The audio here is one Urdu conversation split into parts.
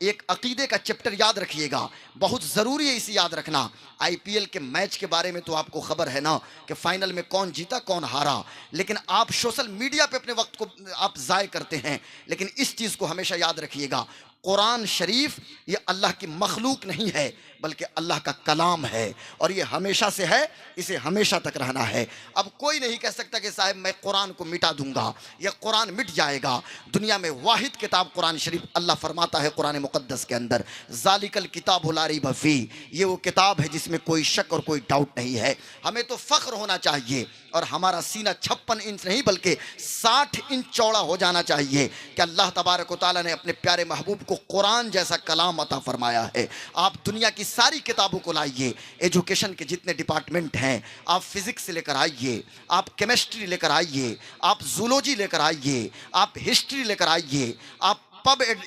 ایک عقیدے کا چیپٹر یاد رکھیے گا، بہت ضروری ہے اسے یاد رکھنا۔ آئی پی ایل کے میچ کے بارے میں تو آپ کو خبر ہے نا کہ فائنل میں کون جیتا کون ہارا، لیکن آپ سوشل میڈیا پہ اپنے وقت کو آپ ضائع کرتے ہیں۔ لیکن اس چیز کو ہمیشہ یاد رکھیے گا، قرآن شریف یہ اللہ کی مخلوق نہیں ہے بلکہ اللہ کا کلام ہے، اور یہ ہمیشہ سے ہے، اسے ہمیشہ تک رہنا ہے۔ اب کوئی نہیں کہہ سکتا کہ صاحب میں قرآن کو مٹا دوں گا یا قرآن مٹ جائے گا۔ دنیا میں واحد کتاب قرآن شریف، اللہ فرماتا ہے قرآن مقدس کے اندر، ذالک الکتاب لا ریب فیہ، یہ وہ کتاب ہے جس میں کوئی شک اور کوئی ڈاؤٹ نہیں ہے۔ ہمیں تو فخر ہونا چاہیے، اور ہمارا سینہ 56 انچ نہیں بلکہ 60 انچ چوڑا ہو جانا چاہیے کہ اللہ تبارک و تعالیٰ نے اپنے پیارے محبوب کو قرآن جیسا کلام عطا فرمایا ہے۔ آپ دنیا کی ساری کتابوں کو لائیے، ایجوکیشن کے جتنے ڈپارٹمنٹ ہیں، آپ فزکس لے کر آئیے، آپ کیمسٹری لے کر آئیے، آپ زولوجی لے کر آئیے، آپ ہسٹری لے کر آئیے، آپ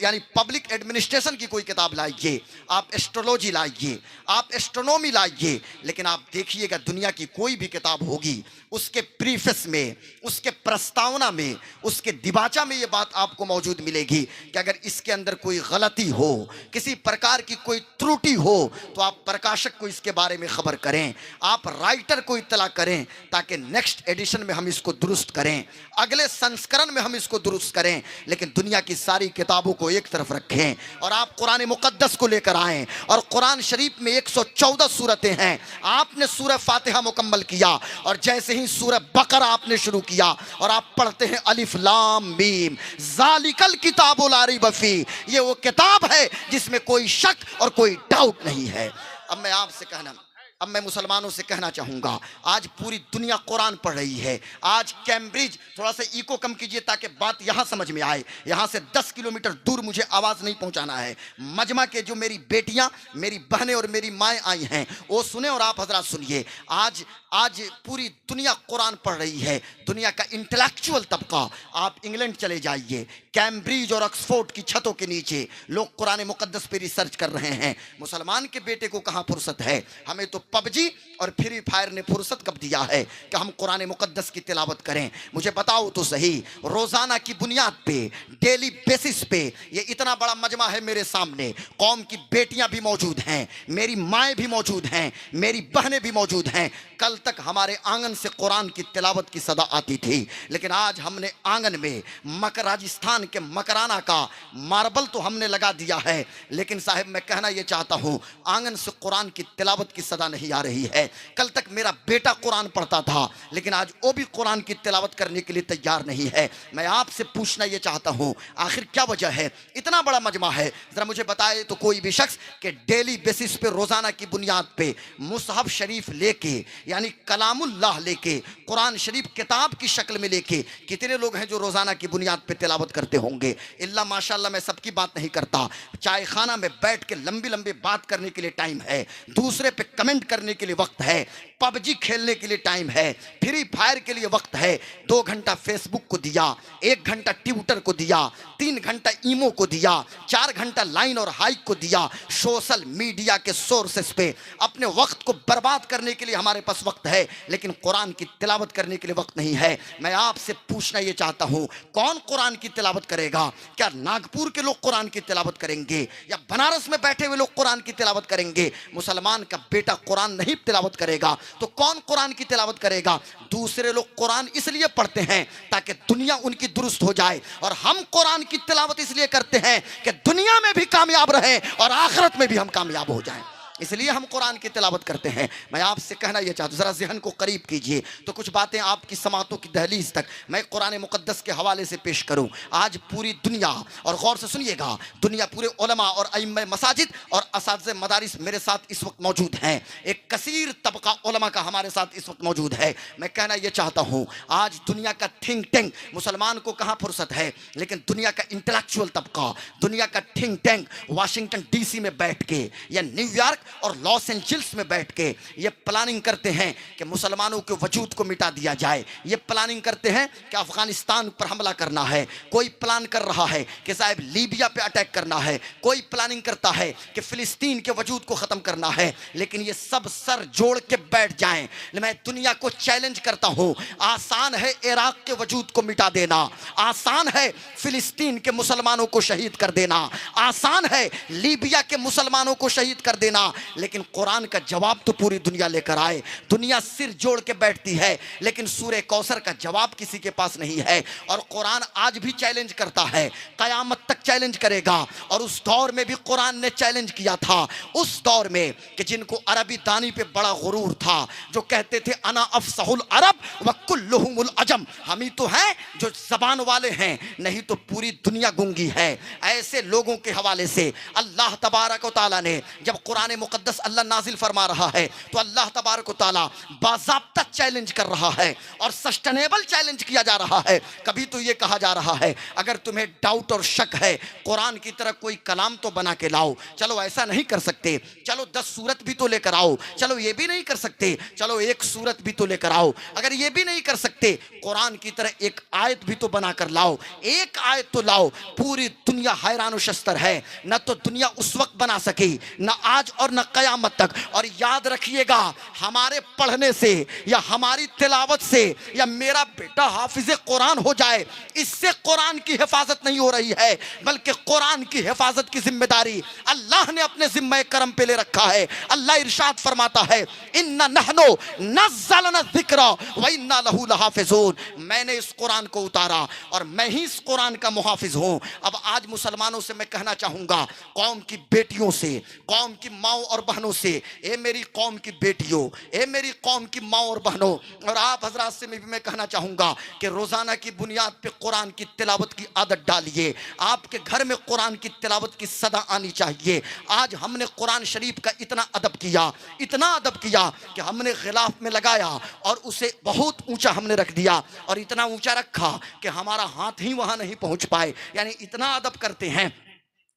یعنی پبلک ایڈمنسٹریشن کی کوئی کتاب لائیے، آپ ایسٹرولوجی لائیے، آپ ایسٹرونومی لائیے، لیکن آپ دیکھیے گا دنیا کی کوئی بھی کتاب ہوگی، اس کے پریفس میں، اس کے پرستاونا میں، اس کے دیباچہ میں یہ بات آپ کو موجود ملے گی کہ اگر اس کے اندر کوئی غلطی ہو، کسی پرکار کی کوئی تروٹی ہو تو آپ پرکاشک کو اس کے بارے میں خبر کریں، آپ رائٹر کو اطلاع کریں تاکہ نیکسٹ ایڈیشن میں ہم اس کو درست کریں، اگلے سنسکرن میں ہم اس کو درست کریں۔ لیکن دنیا کی ساری کتابوں کو ایک طرف رکھیں اور آپ قرآن مقدس کو لے کر آئیں، اور قرآن شریف میں 114 سورتیں ہیں۔ آپ نے سورہ فاتحہ مکمل کیا، اور جیسے ہی سورہ بقرہ آپ نے شروع کیا اور آپ پڑھتے ہیں الف لام میم، ذالک الکتاب لا ریب فیہ، یہ وہ کتاب ہے جس میں کوئی شک اور کوئی ڈاؤٹ نہیں ہے۔ اب میں مسلمانوں سے کہنا چاہوں گا، آج پوری دنیا قرآن پڑھ رہی ہے۔ آج کیمبرج، تھوڑا سا ایکو کم کیجئے تاکہ بات یہاں سمجھ میں آئے، یہاں سے 10 کلومیٹر دور مجھے آواز نہیں پہنچانا ہے۔ مجمع کے جو میری بیٹیاں، میری بہنیں اور میری مائیں آئی ہیں وہ سنیں، اور آپ حضرات سنیے۔ آج پوری دنیا قرآن پڑھ رہی ہے، دنیا کا انٹلیکچوئل طبقہ۔ آپ انگلینڈ چلے جائیے، کیمبرج اور آکسفورڈ کی چھتوں کے نیچے لوگ قرآن مقدس پہ ریسرچ کر رہے ہیں۔ مسلمان کے بیٹے کو کہاں فرصت ہے؟ ہمیں تو پب جی اور فری فائر نے فرصت کب دیا ہے کہ ہم قرآن مقدس کی تلاوت کریں؟ مجھے بتاؤ تو صحیح، روزانہ کی بنیاد پہ، ڈیلی بیسس پہ یہ اتنا بڑا مجمع ہے میرے سامنے، قوم کی بیٹیاں بھی موجود ہیں، میری مائیں بھی موجود ہیں، میری بہنیں بھی موجود ہیں۔ کل تک ہمارے آنگن سے قرآن کی تلاوت کی صدا آتی تھی، لیکن آج ہم نے آنگن میں راجستھان کے مکرانہ کا ماربل تو ہم نے لگا دیا ہے، لیکن صاحب میں کہنا یہ چاہتا ہوں آنگن سے قرآن کی تلاوت کی صدا نہیں آ رہی ہے۔ کل تک میرا بیٹا قرآن پڑھتا تھا، لیکن آج وہ بھی قرآن کی تلاوت کرنے کے لیے تیار نہیں ہے۔ میں آپ سے پوچھنا یہ چاہتا ہوں آخر کیا وجہ ہے؟ اتنا بڑا مجمع ہے، ذرا مجھے بتائے تو کوئی بھی شخص کہ ڈیلی بیسس پہ، روزانہ کی بنیاد پہ مصحف شریف لے کے، یعنی کلام اللہ لے کے، قرآن شریف کتاب کی شکل میں لے کے، کتنے لوگ ہیں جو روزانہ کی بنیاد پہ تلاوت کرتے ہوں گے؟ اللہ ماشاءاللہ میں سب کی بات نہیں کرتا، چائے خانہ میں بیٹھ کے لمبی لمبی بات کرنے کے لیے ٹائم ہے، دوسرے پہ کمنٹ کرنے کے لیے وقت ہے، پب جی کھیلنے کے لیے ٹائم ہے، فری فائر کے لیے وقت ہے، 2 گھنٹہ فیس بک کو دیا، 1 گھنٹہ ٹویٹر کو دیا، 3 گھنٹہ ایمو کو دیا، 4 گھنٹہ لائن اور ہائیک کو دیا۔ سوشل میڈیا کے سورسز پہ اپنے وقت کو برباد کرنے کے لیے ہمارے پاس وقت ہے، لیکن قرآن کی تلاوت کرنے کے لیے وقت نہیں ہے۔ میں آپ سے پوچھنا یہ چاہتا ہوں کون قرآن کی تلاوت کرے گا؟ کیا ناگپور کے لوگ قرآن کی تلاوت کریں گے یا بنارس میں بیٹھے ہوئے لوگ قرآن کی تلاوت کریں گے؟ مسلمان کا بیٹا قرآن نہیں تلاوت کرے گا تو کون قرآن کی تلاوت کرے گا؟ دوسرے لوگ قرآن اس لیے پڑھتے ہیں تاکہ دنیا ان کی درست ہو جائے، اور ہم قرآن کی تلاوت اس لیے کرتے ہیں کہ دنیا میں بھی کامیاب رہیں اور آخرت میں بھی ہم کامیاب ہو جائیں، اس لیے ہم قرآن کی تلاوت کرتے ہیں۔ میں آپ سے کہنا یہ چاہتا ہوں، ذرا ذہن کو قریب کیجئے تو کچھ باتیں آپ کی سماعتوں کی دہلیز تک میں قرآن مقدس کے حوالے سے پیش کروں۔ آج پوری دنیا، اور غور سے سنیے گا، دنیا پورے علماء اور ائمہ مساجد اور اساتذہ مدارس میرے ساتھ اس وقت موجود ہیں، ایک کثیر طبقہ علماء کا ہمارے ساتھ اس وقت موجود ہے۔ میں کہنا یہ چاہتا ہوں آج دنیا کا تھنک ٹینک، مسلمان کو کہاں فرصت ہے، لیکن دنیا کا انٹلیکچوئل طبقہ، دنیا کا think tank Washington D C میں بیٹھ کے یا نیو یارک اور لاس اینجلس میں بیٹھ کے یہ پلاننگ کرتے ہیں کہ مسلمانوں کے وجود کو مٹا دیا جائے، یہ پلاننگ کرتے ہیں کہ افغانستان پر حملہ کرنا ہے، کوئی پلان کر رہا ہے کہ صاحب لیبیا پہ اٹیک کرنا ہے، کوئی پلاننگ کرتا ہے کہ فلسطین کے وجود کو ختم کرنا ہے، لیکن یہ سب سر جوڑ کے بیٹھ جائیں۔ میں دنیا کو چیلنج کرتا ہوں، آسان ہے عراق کے وجود کو مٹا دینا، آسان ہے فلسطین کے مسلمانوں کو شہید کر دینا، آسان ہے لیبیا کے مسلمانوں کو شہید کر دینا، لیکن قرآن کا جواب تو پوری دنیا لے کر آئے۔ دنیا سر جوڑ کے بیٹھتی ہے لیکن سورہ کوثر کا جواب کسی کے پاس نہیں ہے، اور قرآن آج بھی چیلنج کرتا ہے، قیامت تک چیلنج کرے گا۔ اور اس دور میں بھی قرآن نے چیلنج کیا تھا، اس دور میں کہ جن کو عربی دانی پہ بڑا غرور تھا، جو کہتے تھے انا افصح العرب وکلہم العجم، ہم ہی تو ہیں جو زبان والے ہیں، نہیں تو پوری دنیا گونگی ہے۔ ایسے لوگوں کے حوالے سے اللہ تبارک و تعالیٰ نے جب قرآن مقدس اللہ نازل فرما رہا ہے تو اللہ تبارک و تعالیٰ باضابطہ چیلنج کر رہا ہے اور سسٹینیبل چیلنج کیا جا رہا ہے۔ کبھی تو یہ کہا جا رہا ہے اگر تمہیں ڈاؤٹ اور شک ہے قرآن کی طرح کوئی کلام تو بنا کے لاؤ، چلو ایسا نہیں کر سکتے، چلو 10 سورت بھی تو لے کر آؤ، چلو یہ بھی نہیں کر سکتے، چلو 1 سورت بھی تو لے کر آؤ، اگر یہ بھی نہیں کر سکتے قرآن کی طرح ایک آیت بھی تو بنا کر لاؤ، ایک آیت تو لاؤ۔ پوری دنیا حیران و شستر ہے، نہ تو دنیا اس وقت بنا سکی، نہ آج اور نہ قیامت تک۔ اور یاد رکھیے گا ہمارے پڑھنے سے یا ہماری تلاوت سے یا میرا بیٹا حافظ قرآن ہو جائے، اس سے قرآن کی حفاظت نہیں ہو رہی ہے، بلکہ قرآن کی حفاظت کی ذمہ داری اللہ نے اپنے ذمہ کرم پہ لے رکھا ہے۔ اللہ ارشاد فرماتا ہے اِنَّا نَحْنُ نَزَّلْنَا الذِّكْرَ وَإِنَّا لَهُ لَحَافِظُونَ، میں نے اس قرآن کو اتارا اور میں ہی اس قرآن کا محافظ ہوں۔ اب آج مسلمانوں سے میں کہنا چاہوں گا، قوم کی بیٹیوں سے، قوم کی ماؤں اور بہنوں سے، اے میری قوم کی بیٹیوں، اے میری قوم کی ماؤں اور بہنوں، اور آپ حضرات سے بھی میں کہنا چاہوں گا کہ روزانہ کی بنیاد پہ قرآن کی تلاوت کی عادت ڈالیے۔ آپ کے گھر میں قرآن کی تلاوت کی صدا آنی چاہیے۔ آج ہم نے قرآن شریف کا اتنا ادب کیا، اتنا ادب کیا کہ ہم نے غلاف میں لگایا اور اسے بہت اونچا ہم نے رکھ دیا، اور اتنا اونچا رکھا کہ ہمارا ہاتھ ہی وہاں نہیں پہنچ پائے، یعنی اتنا ادب کرتے ہیں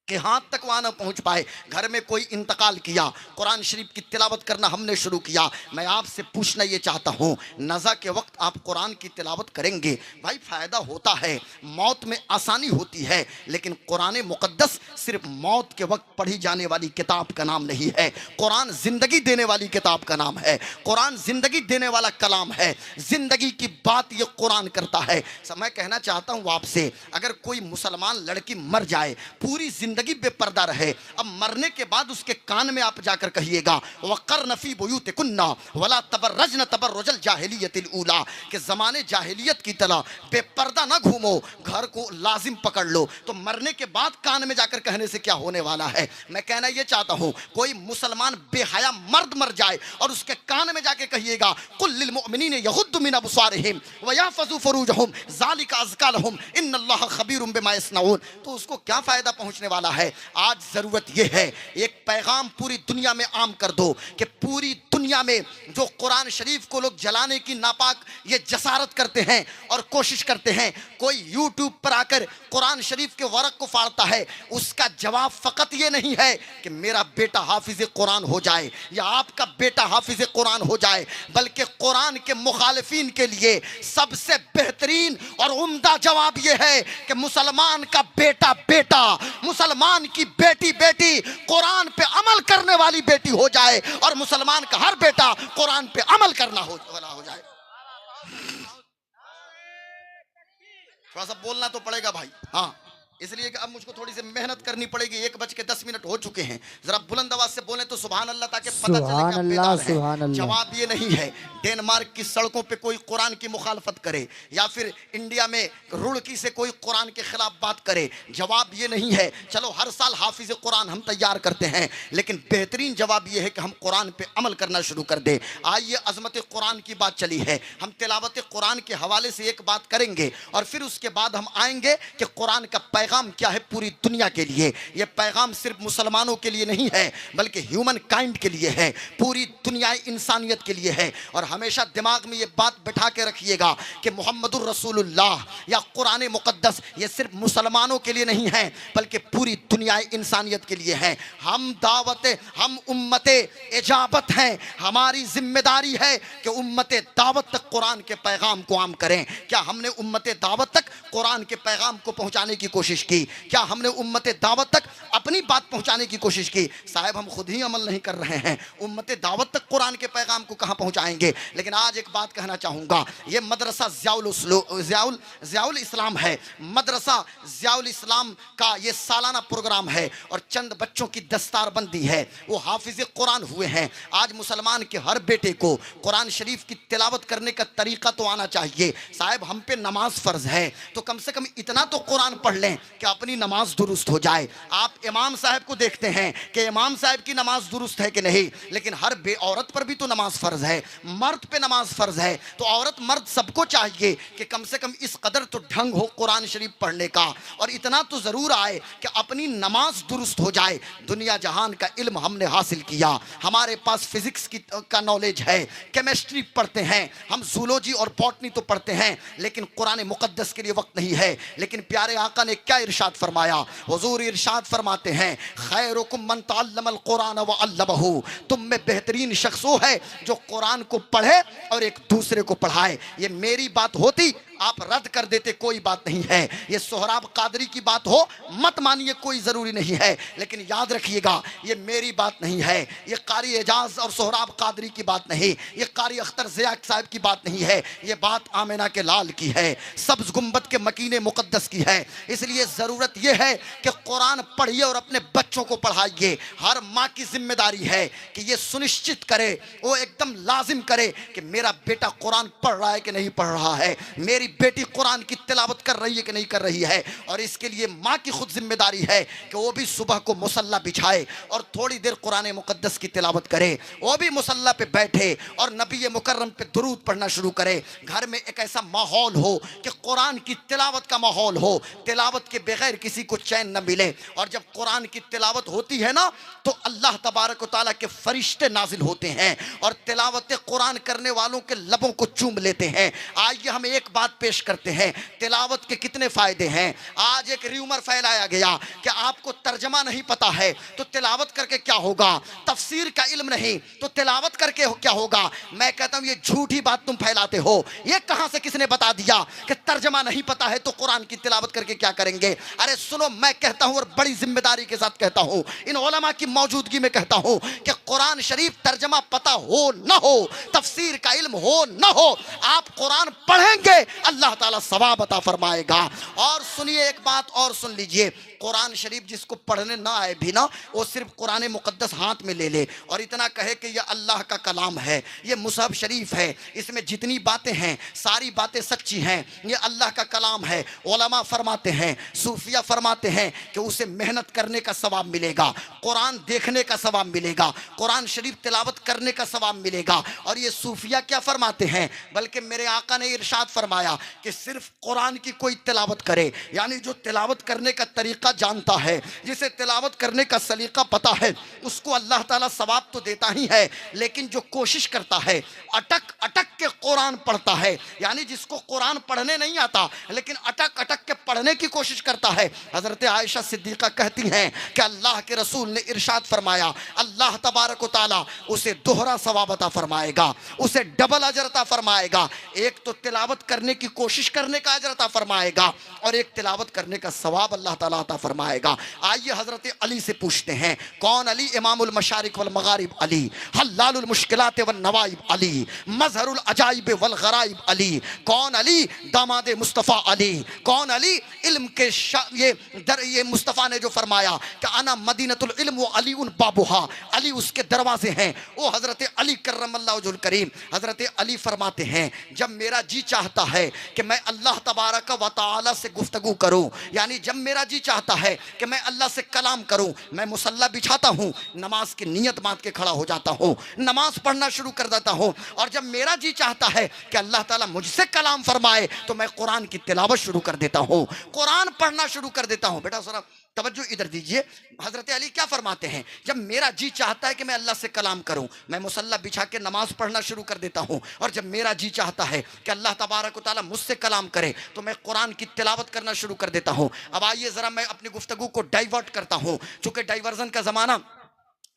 کہ ہاتھ تک وہاں نہ پہنچ پائے۔ گھر میں کوئی انتقال کیا، قرآن شریف کی تلاوت کرنا ہم نے شروع کیا۔ میں آپ سے پوچھنا یہ چاہتا ہوں، نزا کے وقت آپ قرآن کی تلاوت کریں گے، بھائی فائدہ ہوتا ہے، موت میں آسانی ہوتی ہے، لیکن قرآن مقدس صرف موت کے وقت پڑھی جانے والی کتاب کا نام نہیں ہے، قرآن زندگی دینے والی کتاب کا نام ہے، قرآن زندگی دینے والا کلام ہے، زندگی کی بات یہ قرآن کرتا ہے۔ میں کہنا چاہتا ہوں آپ سے، اگر کوئی مسلمان لڑکی مر جائے، پوری زندگی بے پردہ رہے، اب مرنے کے بعد اس کے کان میں آپ جا کر کہیے گا وَقَرْنَ فِي بُيُوتِكُنَّ وَلَا تَبَرَّجْنَ تَبَرُّجَ الْجَاهِلِيَّةِ الْأُولَىٰ، کہ زمانے جاہلیت کی طرح بے پردہ نہ گھومو، گھر کو لازم پکڑ لو۔ تو مرنے کے بعد کان میں جا کر کہنے سے کیا ہونے والا ہے؟ میں کہنا یہ چاہتا ہوں، کوئی مسلمان بے حیا مرد مر جائے اور اس کے کان میں جا کے کہیے گا قُل لِّلْمُؤْمِنِينَ يَغُضُّوا مِنْ أَبْصَارِهِمْ وَيَحْفَظُوا فُرُوجَهُمْ ذَلِكَ أَزْكَىٰ لَهُمْ إِنَّ اللَّهَ خَبِيرٌ بِمَا يَصْنَعُونَ، تو اس کو کیا فائدہ پہنچنے والا ہے؟ آج ضرورت یہ ہے ایک پیغام پوری دنیا میں عام کر دو کہ پوری دنیا میں جو قرآن شریف کو لوگ جلانے کی ناپاک یہ جسارت کرتے ہیں اور کوشش کرتے ہیں، کوئی یوٹیوب پر آ کر قرآن شریف کے ورق کو پھاڑتا ہے، اس کا جواب فقط یہ نہیں ہے کہ میرا بیٹا حافظ قرآن ہو جائے یا آپ کا بیٹا حافظ قرآن ہو جائے، بلکہ قرآن کے مخالفین کے لیے سب سے بہترین اور عمدہ جواب یہ ہے کہ مسلمان کا بیٹا بیٹا، مسلمان کی بیٹی بیٹی قرآن پہ عمل کرنے والی بیٹی ہو جائے، اور مسلمان کا ہر بیٹا قرآن پہ عمل کرنا والا ہو جائے۔ تھوڑا سا بولنا تو پڑے گا بھائی، ہاں، اس لیے کہ اب مجھ کو تھوڑی سی محنت کرنی پڑے گی۔ 1:10 ہو چکے ہیں، ذرا بلند آواز سے بولیں تو سبحان اللہ، تاکہ پتہ چلے کہ آپ بیدار ہیں۔ سبحان اللہ۔ جواب یہ نہیں ہے ڈینمارک کی سڑکوں پہ کوئی قرآن کی مخالفت کرے یا پھر انڈیا میں رڑکی سے کوئی قرآن کے خلاف بات کرے، جواب یہ نہیں ہے چلو ہر سال حافظ قرآن ہم تیار کرتے ہیں، لیکن بہترین جواب یہ ہے کہ ہم قرآن پہ عمل کرنا شروع کر دیں۔ آئیے، عظمت قرآن کی بات چلی ہے، ہم تلاوت قرآن کے حوالے سے ایک بات کریں گے اور پھر اس کے بعد ہم آئیں گے کہ قرآن کا پیغام پیغام کیا ہے پوری دنیا کے لیے. یہ پیغام صرف مسلمانوں کے لیے نہیں ہے بلکہ ہیومن کائنڈ کے لیے ہے, پوری دنیا انسانیت کے لیے ہے. اور ہمیشہ دماغ میں یہ بات بٹھا کے رکھیے گا کہ محمد الرسول اللہ یا قرآن مقدس یہ صرف مسلمانوں کے لیے نہیں ہے بلکہ پوری دنیا انسانیت کے لیے ہے. ہم امت اجابت ہیں, ہماری ذمہ داری ہے کہ امت دعوت تک قرآن کے پیغام کو عام کریں. کیا ہم نے امت دعوت تک قرآن کے پیغام کو پہنچانے کی کوشش کی؟ کیا ہم نے امت دعوت تک اپنی بات پہنچانے کی کوشش کی؟ صاحب ہم خود ہی عمل نہیں کر رہے ہیں, امت دعوت تک قرآن کے پیغام کو کہاں پہنچائیں گے؟ لیکن آج ایک بات کہنا چاہوں گا, یہ مدرسہ ضیاء الاسلام ہے. مدرسہ ضیاء الاسلام کا یہ سالانہ پروگرام ہے اور چند بچوں کی دستار بندی ہے, وہ حافظ قرآن ہوئے ہیں. آج مسلمان کے ہر بیٹے کو قرآن شریف کی تلاوت کرنے کا طریقہ تو آنا چاہیے. صاحب ہم پہ نماز فرض ہے تو کم سے کم اتنا تو قرآن پڑھ لیں کہ اپنی نماز درست ہو جائے. آپ امام صاحب کو دیکھتے ہیں کہ امام صاحب کی نماز درست ہے کہ نہیں, لیکن ہر بے عورت پر بھی تو نماز فرض ہے, مرد پہ نماز فرض ہے. تو عورت مرد سب کو چاہیے کہ کم سے کم اس قدر تو ڈھنگ ہو قرآن شریف پڑھنے کا, اور اتنا تو ضرور آئے کہ اپنی نماز درست ہو جائے. دنیا جہان کا علم ہم نے حاصل کیا, ہمارے پاس فزکس کا نالج ہے, کیمسٹری پڑھتے ہیں ہم, زولوجی اور باٹنی تو پڑھتے ہیں, لیکن قرآن مقدس کے لیے وقت نہیں ہے. لیکن پیارے آقا نے کیا ارشاد فرمایا؟ حضور ارشاد فرماتے ہیں خیرکم من تعلم القرآن وعلمہ, تم میں بہترین شخص وہ ہے جو قرآن کو پڑھے اور ایک دوسرے کو پڑھائے. یہ میری بات ہوتی آپ رد کر دیتے, کوئی بات نہیں ہے. یہ سہراب قادری کی بات ہو مت مانیے, کوئی ضروری نہیں ہے, لیکن یاد رکھیے گا یہ میری بات نہیں ہے, یہ قاری اعجاز اور سہراب قادری کی بات نہیں, یہ قاری اختر ضیاء صاحب کی بات نہیں ہے, یہ بات آمنہ کے لال کی ہے, سبز گنبد کے مکین مقدس کی ہے. اس لیے ضرورت یہ ہے کہ قرآن پڑھیے اور اپنے بچوں کو پڑھائیے. ہر ماں کی ذمہ داری ہے کہ یہ سنشچت کرے, وہ ایک دم لازم کرے کہ میرا بیٹا قرآن پڑھ رہا ہے کہ نہیں پڑھ رہا ہے, میری بیٹی قرآن کی تلاوت کر رہی ہے کہ نہیں کر رہی ہے. اور اس کے لیے ماں کی خود ذمہ داری ہے کہ وہ بھی صبح کو مصلی بچھائے اور تھوڑی دیر قرآن مقدس کی تلاوت کرے, وہ بھی مصلی پہ بیٹھے اور نبی مکرم پہ درود پڑھنا شروع کرے. گھر میں ایک ایسا ماحول ہو کہ قرآن کی تلاوت کا ماحول ہو, تلاوت کے بغیر کسی کو چین نہ ملے. اور جب قرآن کی تلاوت ہوتی ہے نا تو اللہ تبارک و تعالیٰ کے فرشتے نازل ہوتے ہیں اور تلاوت قرآن کرنے والوں کے لبوں کو چوم لیتے ہیں. آئیے ہم ایک بات پیش کرتے ہیں, تلاوت کے کتنے فائدے ہیں. آج ایک ریومر پھیلایا گیا کہ آپ کو ترجمہ نہیں پتا ہے تو تلاوت کر کے کیا ہوگا, تفسیر کا علم نہیں تو تلاوت کر کے کیا ہوگا. میں کہتا ہوں یہ جھوٹی بات تم پھیلاتے ہو. یہ کہاں سے کس نے بتا دیا کہ ترجمہ نہیں پتا ہے تو قرآن کی تلاوت کر کے کیا کریں گے؟ ارے سنو, میں کہتا ہوں اور بڑی ذمہ داری کے ساتھ کہتا ہوں, ان علماء کی موجودگی میں کہتا ہوں کہ قرآن شریف ترجمہ پتا ہو نہ ہو, تفسیر کا علم ہو نہ ہو, آپ قرآن پڑھیں گے اللہ تعالیٰ ثواب عطا فرمائے گا. اور سنیے ایک بات اور سن لیجئے, قرآن شریف جس کو پڑھنے نہ آئے بھی نا, وہ صرف قرآن مقدس ہاتھ میں لے لے اور اتنا کہے کہ یہ اللہ کا کلام ہے, یہ مصحف شریف ہے, اس میں جتنی باتیں ہیں ساری باتیں سچی ہیں, یہ اللہ کا کلام ہے. علماء فرماتے ہیں, صوفیہ فرماتے ہیں کہ اسے محنت کرنے کا ثواب ملے گا, قرآن دیکھنے کا ثواب ملے گا, قرآن شریف تلاوت کرنے کا ثواب ملے گا. اور یہ صوفیہ کیا فرماتے ہیں, بلکہ میرے آقا نے ارشاد فرمایا کہ صرف قرآن کی کوئی تلاوت کرے, یعنی جو تلاوت کرنے کا طریقہ جانتا ہے, جسے تلاوت کرنے کا سلیقہ پتا ہے, اس کو اللہ تعالیٰ ثواب تو دیتا ہی ہے, لیکن جو کوشش کرتا ہے اٹک اٹک کے قرآن پڑھتا ہے, یعنی جس کو قرآن پڑھنے نہیں آتا لیکن اٹک اٹک کے پڑھنے کی کوشش کرتا ہے. حضرت عائشہ صدیقہ کہتی ہیں کہ اللہ کے رسول نے ارشاد فرمایا اللہ تبارک و تعالیٰ اسے دوہرا ثواب عطا فرمائے گا, اسے ڈبل اجر عطا فرمائے گا. ایک تو تلاوت کرنے کی کوشش کرنے کا اجر عطا فرمائے گا اور ایک تلاوت کرنے کا ثواب اللہ تعالیٰ عطا فرمائے گا. آئیے حضرت علی سے پوچھتے ہیں, کون علی؟ امام المشارق والمغارب علی, حلال المشکلات والنوائب علی, مظہر العجائب والغرائب علی. کون علی؟ داماد مصطفیٰ علی. کون علی؟ علم کے یہ مصطفیٰ نے جو فرمایا کہ انا مدینۃ العلم و علی بابوہا, علی اس کے دروازے ہیں, وہ حضرت علی کرم اللہ وجہ الکریم. حضرت علی فرماتے ہیں جب میرا جی چاہتا ہے کہ میں اللہ تبارک و تعالی سے گفتگو کروں, یعنی جب میرا جی چاہتا چاہتا ہے کہ میں اللہ سے کلام کروں، میں مصلی بچھاتا ہوں، نماز کی نیت باندھ کے کھڑا ہو جاتا ہوں، نماز پڑھنا شروع کر دیتا ہوں، اور جب میرا جی چاہتا ہے کہ اللہ تعالیٰ مجھ سے کلام فرمائے تو میں قرآن کی تلاوت شروع کر دیتا ہوں، قرآن پڑھنا شروع کر دیتا ہوں۔ بیٹا ذرا توجہ ادھر دیجئے، حضرت علی کیا فرماتے ہیں؟ جب میرا جی چاہتا ہے کہ میں اللہ سے کلام کروں، میں مصلی بچھا کے نماز پڑھنا شروع کر دیتا ہوں، اور جب میرا جی چاہتا ہے کہ اللہ تبارک و تعالیٰ مجھ سے کلام کرے تو میں قرآن کی تلاوت کرنا شروع کر دیتا ہوں۔ اب آئیے ذرا میں اپنی گفتگو کو ڈائیورٹ کرتا ہوں، چونکہ ڈائیورژن کا زمانہ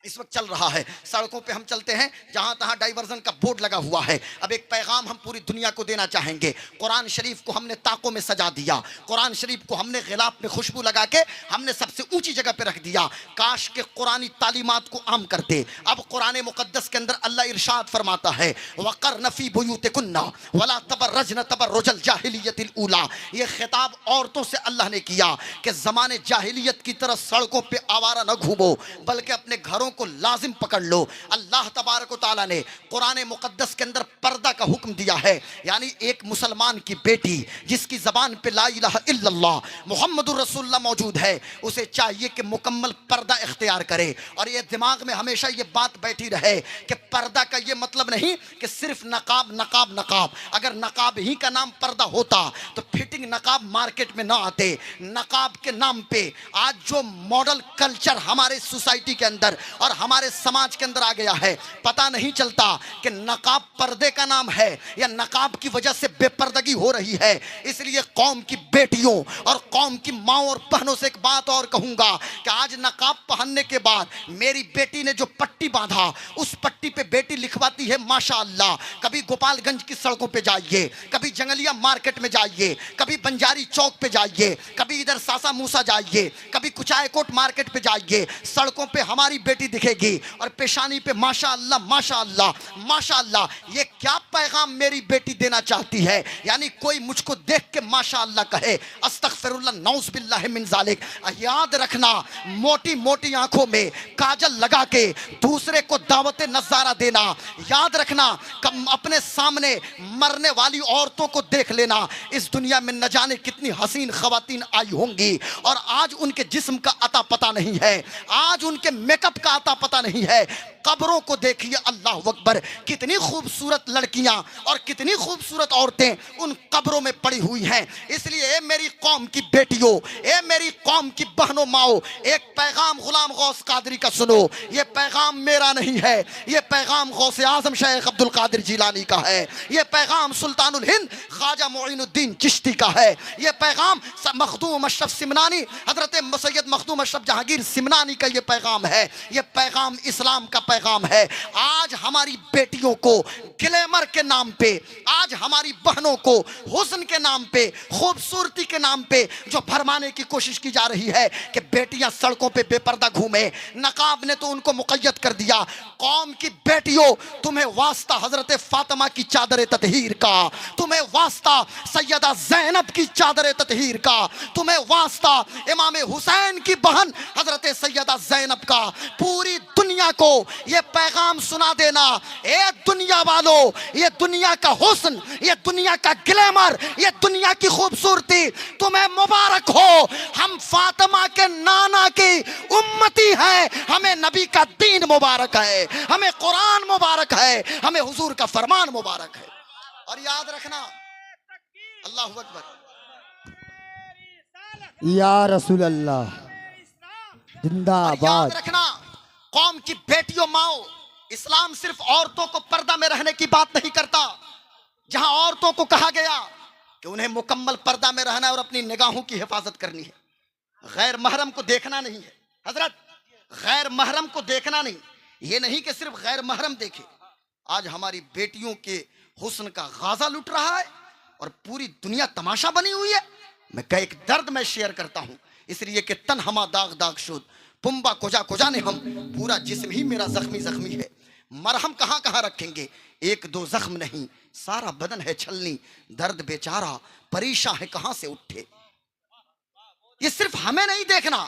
اس وقت چل رہا ہے، سڑکوں پہ ہم چلتے ہیں جہاں تہاں ڈائیورژن کا بورڈ لگا ہوا ہے۔ اب ایک پیغام ہم پوری دنیا کو دینا چاہیں گے۔ قرآن شریف کو ہم نے طاقوں میں سجا دیا، قرآن شریف کو ہم نے غلاف میں خوشبو لگا کے ہم نے سب سے اونچی جگہ پہ رکھ دیا۔ کاش کہ قرآنی تعلیمات کو عام کرتے۔ اب قرآن مقدس کے اندر اللہ ارشاد فرماتا ہے وَقَرْنَ فِي بُيُوتِكُنَّ وَلَا تَبَرَّجْنَ تَبَرُّجَ الْجَاهِلِيَّةِ الْأُولَىٰ۔ یہ خطاب عورتوں سے اللہ نے کیا کہ زمانے جاہلیت کی طرح سڑکوں پہ آوارہ نہ گھومو، بلکہ اپنے گھروں کو لازم پکڑ لو۔ اللہ تبارک و تعالیٰ نے قرآن مقدس کے اندر پردہ کا حکم دیا ہے، یعنی ایک مسلمان کی بیٹی جس کی زبان پہ لا الہ الا اللہ محمد الرسول اللہ موجود ہے، اسے چاہیے کہ مکمل پردہ اختیار کرے۔ اور یہ دماغ میں ہمیشہ یہ بات بیٹھی رہے کہ پردہ کا یہ مطلب نہیں کہ صرف نقاب نقاب نقاب۔ اگر نقاب ہی کا نام پردہ ہوتا تو فٹنگ نقاب مارکیٹ میں نہ آتے۔ نقاب کے نام پہ آج جو ماڈل کلچر ہمارے سوسائٹی کے اندر اور ہمارے سماج کے اندر آ گیا ہے، پتہ نہیں چلتا کہ نقاب پردے کا نام ہے یا نقاب کی وجہ سے بے پردگی ہو رہی ہے۔ اس لیے قوم کی بیٹیوں اور قوم کی ماؤں اور بہنوں سے ایک بات اور کہوں گا کہ آج نقاب پہننے کے بعد میری بیٹی نے جو پٹی باندھا، اس پٹی پہ بیٹی لکھواتی ہے ماشاءاللہ۔ کبھی گوپال گنج کی سڑکوں پہ جائیے، کبھی جنگلیہ مارکیٹ میں جائیے، کبھی بنجاری چوک پہ جائیے، کبھی ادھر ساسا موسا جائیے، کبھی کچائے کوٹ مارکیٹ پہ جائیے، سڑکوں پہ ہماری بیٹی دکھے گی اور پیشانی پہ ماشاءاللہ ماشاءاللہ ماشاءاللہ۔ یہ کیا پیغام میری بیٹی دینا چاہتی ہے؟ یعنی کوئی مجھ کو دیکھ کے ماشاءاللہ کہے، استغفر اللہ نعوذ باللہ من ذالک۔ یاد رکھنا، موٹی موٹی آنکھوں میں کاجل لگا کے دوسرے کو دعوت نظارہ دینا، یاد رکھنا اپنے سامنے مرنے والی عورتوں کو دیکھ لینا۔ اس دنیا میں نہ جانے کتنی حسین خواتین آئی ہوں گی اور آج ان کے جسم کا عطا پتہ نہیں ہے، آج ان کے میک اپ کا عطا پتہ نہیں ہے۔ قبروں کو دیکھیے، اللہ اکبر، کتنی خوبصورت لڑکیاں اور کتنی خوبصورت عورتیں ان قبروں میں پڑی ہوئی ہیں۔ اس لیے اے میری قوم کی بیٹیوں، اے میری قوم کی بہنوں ماؤں، ایک پیغام غلام غوث قادری کا سنو۔ یہ پیغام میرا نہیں ہے، یہ پیغام غوث اعظم شیخ عبد القادر جیلانی کا ہے، یہ پیغام سلطان الہند خواجہ معین الدین چشتی کا ہے، یہ پیغام مخدوم اشرف سمنانی، حضرت سید مخدوم اشرف جہانگیر سمنانی کا یہ پیغام ہے، یہ پیغام اسلام کا پیغام ہے۔ آج ہماری بیٹیوں کو گلیمر کے نام پہ، آج ہماری بہنوں کو حسن کے نام پہ، خوبصورتی کے نام پہ جو بھرمانے کی کوشش کی جا رہی ہے کہ بیٹیاں سڑکوں پہ بے پردہ گھومیں، نقاب نے تو ان کو مقید کر دیا۔ قوم کی بیٹیوں، تمہیں واسطہ حضرت فاطمہ کی چادر تطہیر کا، تمہیں واسطہ سیدہ زینب کی چادر تطہیر کا، تمہیں واسطہ امام حسین کی بہن حضرت سیدہ زینب کا۔ پوری دنیا کو یہ پیغام سنا دینا، اے دنیا والو، یہ دنیا کا حسن، یہ دنیا کا گلیمر، یہ دنیا کی خوبصورتی تمہیں مبارک ہو۔ ہم فاطمہ کے نانا کی امتی ہیں، ہمیں نبی کا دین مبارک ہے، ہمیں قرآن مبارک ہے، ہمیں حضور کا فرمان مبارک ہے۔ اور یاد رکھنا، اللہ اکبر، یا رسول اللہ زندہ اور آباد۔ یاد رکھنا قوم کی بیٹیوں ماؤں، اسلام صرف عورتوں کو پردہ میں رہنے کی بات نہیں کرتا۔ جہاں عورتوں کو کہا گیا کہ انہیں مکمل پردہ میں رہنا اور اپنی نگاہوں کی حفاظت کرنی ہے، غیر محرم کو دیکھنا نہیں ہے۔ حضرت، غیر محرم کو دیکھنا نہیں، یہ نہیں کہ صرف غیر محرم دیکھے۔ آج ہماری بیٹیوں کے حسن کا غازہ لٹ رہا ہے اور پوری دنیا تماشا بنی ہوئی ہے۔ میں کہ ایک درد میں شیئر کرتا ہوں، اس لیے کہ تن ہما داغ داغ شد، پمبا کجا کجا نے ہم، پورا جسم ہی میرا زخمی زخمی ہے۔ مرہم کہاں کہاں رکھیں گے، ایک دو زخم نہیں، سارا بدن ہے چھلنی، درد بیچارہ پریشاں ہے کہاں سے اٹھے۔ یہ صرف ہمیں نہیں دیکھنا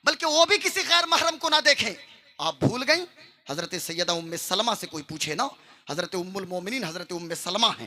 بلکہ وہ بھی کسی غیر محرم کو نہ دیکھیں۔ آپ بھول گئیں، حضرت سیدہ ام سلمہ سے کوئی پوچھے نا، حضرت ام المومنین حضرت ام سلمہ ہیں،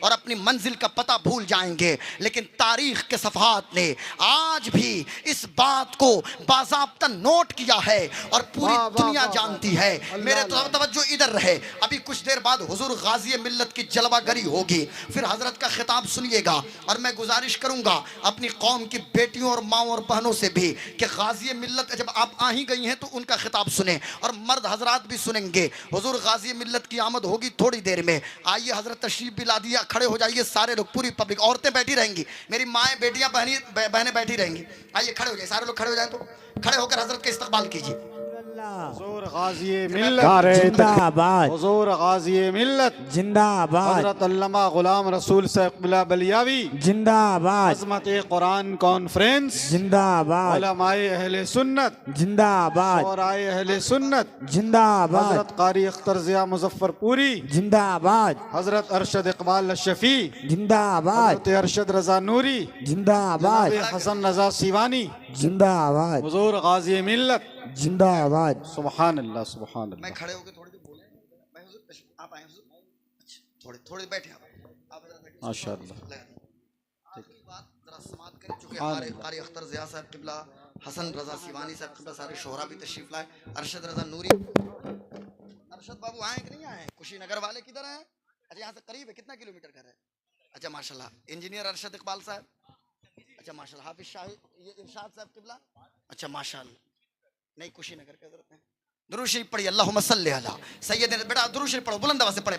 اور اپنی منزل کا پتہ بھول جائیں گے. لیکن تاریخ کے صفحات نے آج بھی اس بات کو باضابطہ نوٹ کیا ہے اور پوری دنیا جانتی ہے. میرے توجہ ادھر رہے. ابھی کچھ دیر بعد حضور غازی ملت کی جلوہ گری ہوگی, پھر حضرت کا خطاب سنیے گا. اور میں گزارش کروں گا اپنی قوم کی بیٹیوں اور ماؤں اور بہنوں سے بھی کہ غازی ملت جب آپ آ ہی گئی ہیں تو ان کا خطاب سنیں, اور مرد حضرات بھی سنیں گے. حضور غازی ملت کی آمد ہوگی تھوڑی دیر میں. آئیے حضرت تشریف بھی لا دیا, کھڑے ہو جائیے سارے لوگ, پوری پبلک, عورتیں بیٹھی رہیں گی, میری مائیں بیٹیاں بہنیں بیٹھی رہیں گی. آئیے کھڑے ہو جائیں, سارے لوگ کھڑے ہو جائیں, تو کھڑے ہو کر حضرت کا استقبال کیجیے. حضور غازی ملت زندہ آباد, حضور غازی ملت زندہ آباد, حضرت علامہ غلام رسول صاحب قبلہ بلیاوی زندہ آباد, عظمت قرآن کانفرنس زندہ آباد, علماء اہل سنت زندہ آباد, شعراء اہل سنت زندہ آباد, حضرت قاری اختر ضیاء مظفر پوری زندہ آباد, حضرت ارشد اقبال الشفیع زندہ آباد, حضرت ارشد رضا نوری زندہ آباد, جناب حسن رضا سیوانی زندہ آباد, حضور غازی ملت. زندہ آباد. سبحان اللہ سبحان میں اللہ. کھڑے ہو کے تھوڑی دیر بولیں. میں حضور آپ آئیں حضور. اچھا تھوڑے بیٹھے آپ ماشاء اللہ. آخری بات ذرا سماعت کریں, چونکہ ہمارے قاری اختر ضیاء صاحب قبلہ, حسن رضا سیوانی صاحب قبلہ, سارے شہرا بھی تشریف لائے, ارشد رضا نوری. ارشد بابو آئے کہ نہیں آئے؟ کشی نگر والے کدھر ہیں؟ اچھا یہاں سے قریب ہے, کتنا کلومیٹر گھر ہے؟ اچھا ماشاءاللہ. انجینئر ارشد اقبال صاحب, اچھا ماشاءاللہ. حافظ شاہ یہ ارشاد صاحب قبلہ, اچھا ماشاءاللہ. نہیں کشی نگر کے حضرت ہیں. درود شریف پڑھیے, اللہم صلی علی سیدنا. بیٹا درود شریف پڑھو, بلند آواز سے پڑھیں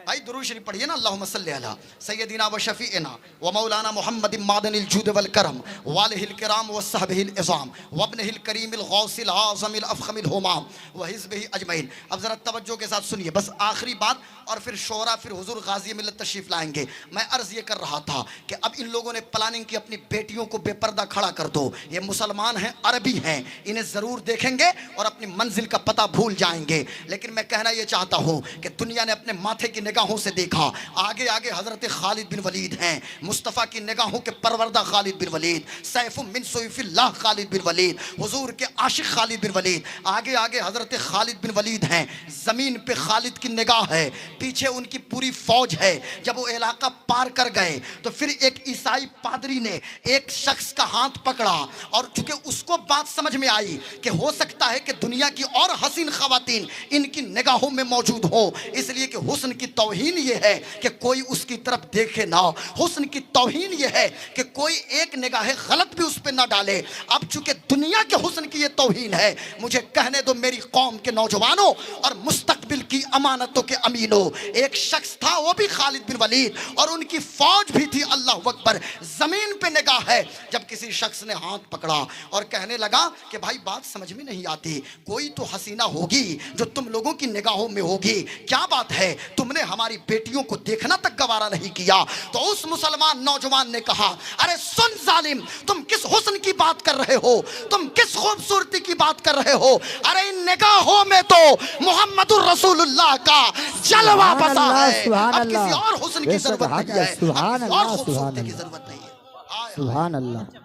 بھائی, درود شریف پڑھیے نا. اللہم صلی علی سیدنا و شفیعنا و مولانا محمد معدن الجود والکرم والہ الکرام و صحبہ العظام و ابنہ الکریم الغوث العظم الافخم الہمام و حزبہ اجمعین. اب ذرا توجہ کے ساتھ سنیے, بس آخری بات, اور پھر شعرا, پھر حضور غازی ملت تشریف لائیں گے. میں عرض یہ کر رہا تھا کہ اب ان لوگوں نے پلاننگ کی, اپنی بیٹیوں کو بے پردہ کھڑا کر دو. یہ مسلمان ہیں, عربی ہیں, انہیں ضرور دیکھیں گے اور اپنی منزل کا پتہ بھول جائیں گے. لیکن میں کہنا یہ چاہتا ہوں کہ دنیا نے اپنے ماتھے کی نگاہوں سے دیکھا, آگے آگے حضرت خالد بن ولید ہیں, مصطفیٰ کی نگاہوں کے پروردہ خالد بن ولید, سیف من سیوف اللہ خالد بن ولید, حضور کے عاشق خالد بن ولید, آگے آگے حضرت خالد بن ولید ہیں. زمین پہ خالد کی نگاہ ہے, پیچھے ان کی پوری فوج ہے. جب وہ علاقہ پار کر گئے تو پھر ایک عیسائی پادری نے ایک شخص کا ہاتھ پکڑا, اور چونکہ اس کو بات سمجھ میں آئی کہ ہو سکتا ہے کہ دنیا کی اور حسین خواتین ان کی نگاہوں میں موجود ہو, اس لیے کہ حسن کی توہین یہ ہے کہ کوئی اس کی طرف دیکھے نہ, حسن کی توہین یہ ہے کہ کوئی ایک نگاہ غلط بھی اس پہ نہ ڈالے. اب چونکہ دنیا کے حسن کی یہ توہین ہے, مجھے کہنے دو میری قوم کے نوجوانوں اور مستقبل کی امانتوں کے امینوں, ایک شخص تھا وہ بھی خالد بن ولید, اور ان کی فوج بھی تھی. اللہ اکبر. زمین پہ نگاہ ہے. جب کسی شخص نے ہاتھ پکڑا اور کہنے لگا کہ بھائی بات سمجھ میں نہیں آتی, کوئی تو حسینہ ہوگی جو تم لوگوں کی نگاہوں میں ہوگی, کیا بات ہے تم نے ہماری بیٹیوں کو دیکھنا تک گوارا نہیں کیا. تو اس مسلمان نوجوان نے کہا, ارے سن ظالم, تم کس حسن کی بات کر رہے ہو, تم کس خوبصورتی کی بات کر رہے ہو, ارے ان نگاہوں میں تو محمد الرسول اللہ کا جلوہ بسا ہے. اب کسی اور حسن کی ضرورت نہیں ہے, اب کسی اور خوبصورتی کی ضرورت نہیں ہے. سبحان اللہ.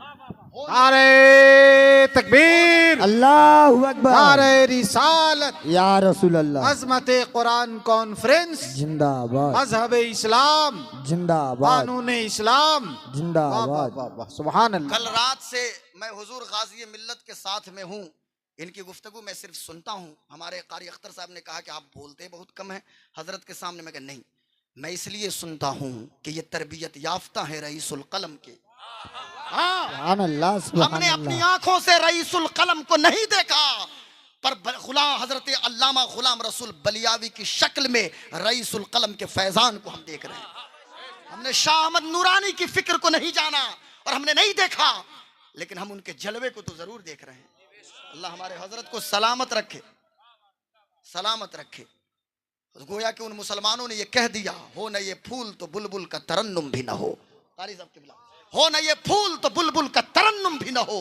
نعرہ تکبیر, اللہ اکبر, نعرہ رسالت, یا رسول اللہ, عظمت قرآن کانفرنس, زندہ آباد, مذہب اسلام, زندہ آباد, قانون اسلام. زندہ واہ واہ آباد. واہ واہ, سبحان اللہ. کل رات سے میں حضور غازی ملت کے ساتھ میں ہوں, ان کی گفتگو میں صرف سنتا ہوں. ہمارے قاری اختر صاحب نے کہا کہ آپ بولتے بہت کم ہیں حضرت کے سامنے. میں کہا نہیں, میں اس لیے سنتا ہوں کہ یہ تربیت یافتہ ہے رئیس القلم کے. سبحان اللہ, ہم سبحان نے اپنی اللہ. آنکھوں سے رئیس القلم کو نہیں دیکھا, پر حضرت علامہ غلام رسول بلیاوی کی شکل میں رئیس القلم کے فیضان کو ہم دیکھ رہے ہیں. ہم نے شاہ احمد نورانی کی فکر کو نہیں جانا اور ہم نے نہیں دیکھا, لیکن ہم ان کے جلوے کو تو ضرور دیکھ رہے ہیں. اللہ ہمارے حضرت کو سلامت رکھے, سلامت رکھے. گویا کہ ان مسلمانوں نے یہ کہہ دیا, ہو نہ یہ پھول تو بلبل کا ترنم بھی نہ ہو. قاری صاحب قبلہ, ہو نہ یہ پھول تو بلبل کا ترنم بھی نہ ہو.